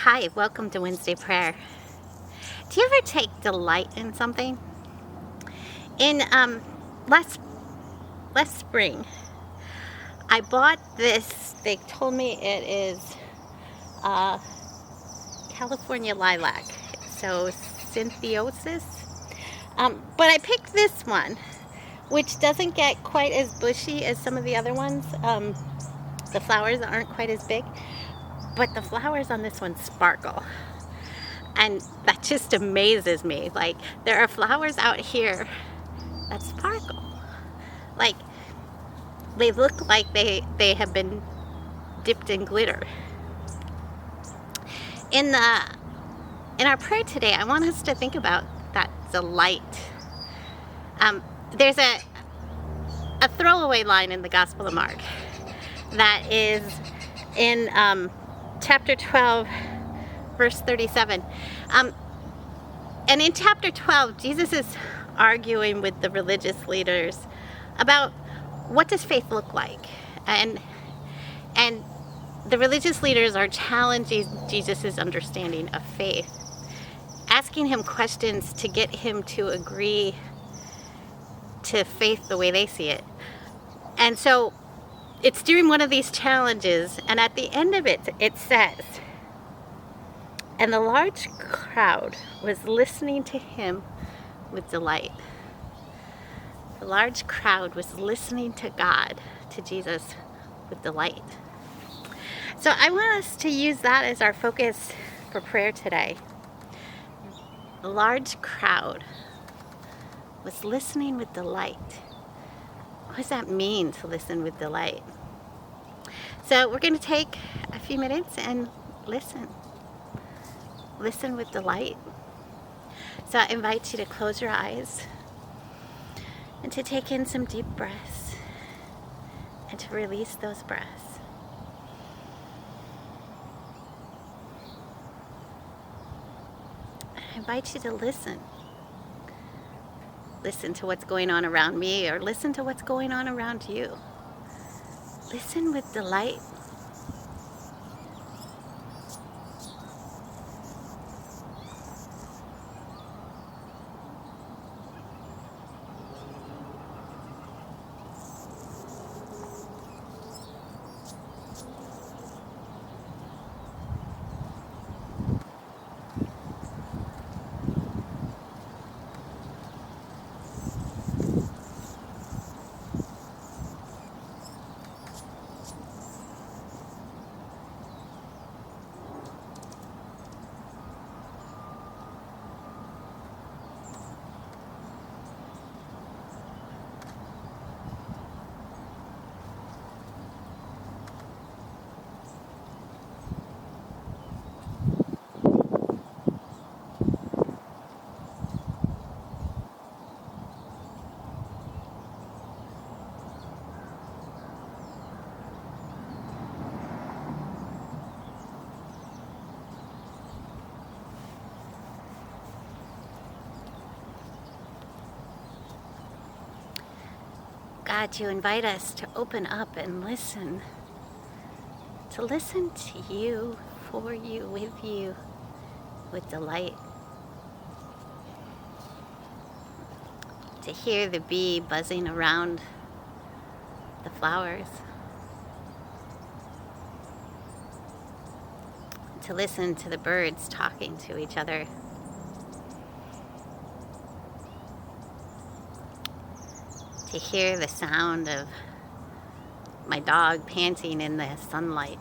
Hi, welcome to Wednesday Prayer. Do you ever take delight in something? In last spring, I bought this. They told me it is uh, California lilac, so Ceanothus. But I picked this one, which doesn't get quite as bushy as some of the other ones. The flowers aren't quite as big, but the flowers on this one sparkle. And that just amazes me. Like, there are flowers out here that sparkle. Like, they look like they have been dipped in glitter. In our prayer today, I want us to think about that delight. There's a throwaway line in the Gospel of Mark that is in chapter 12, verse 37. And in chapter 12, Jesus is arguing with the religious leaders about what does faith look like. And the religious leaders are challenging Jesus' understanding of faith, asking him questions to get him to agree to faith the way they see it. And so it's during one of these challenges, and at the end of it, it says, "And the large crowd was listening to him with delight." The large crowd was listening to God, to Jesus, with delight. So I want us to use that as our focus for prayer today. The large crowd was listening with delight. What does that mean, to listen with delight? So we're going to take a few minutes and listen. Listen with delight. So I invite you to close your eyes and to take in some deep breaths and to release those breaths. I invite you to listen. Listen to what's going on around me, or listen to what's going on around you. Listen with delight. God, you invite us to open up and listen. To listen to you, for you, with you, with delight. To hear the bee buzzing around the flowers. To listen to the birds talking to each other. To hear the sound of my dog panting in the sunlight.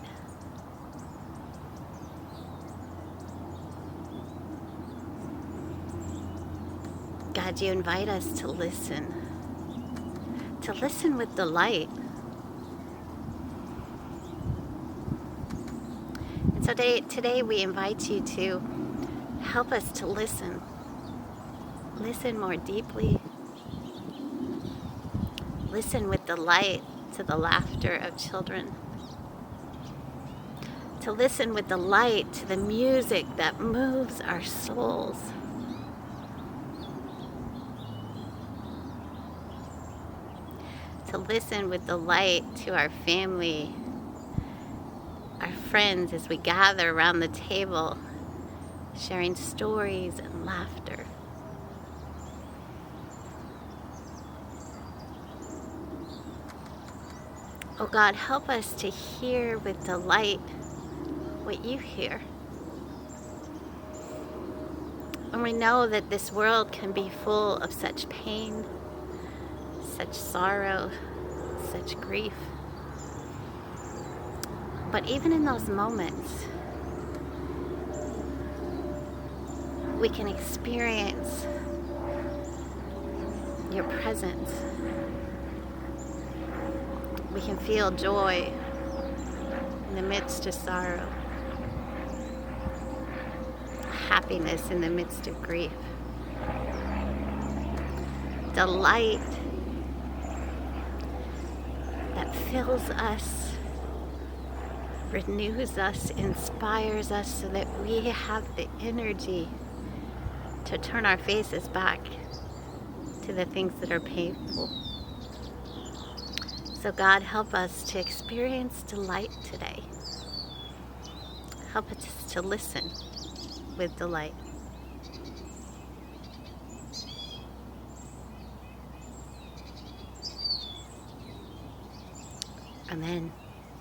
God, you invite us to listen with delight. And so today we invite you to help us to listen more deeply, listen with delight to the laughter of children, to listen with delight to the music that moves our souls. To listen with delight to our family, our friends as we gather around the table, sharing stories and laughter. Oh God, help us to hear with delight what you hear. And we know that this world can be full of such pain, such sorrow, such grief. But even in those moments, we can experience your presence. We can feel joy in the midst of sorrow, happiness in the midst of grief, delight that fills us, renews us, inspires us so that we have the energy to turn our faces back to the things that are painful. So God, help us to experience delight today. Help us to listen with delight. Amen.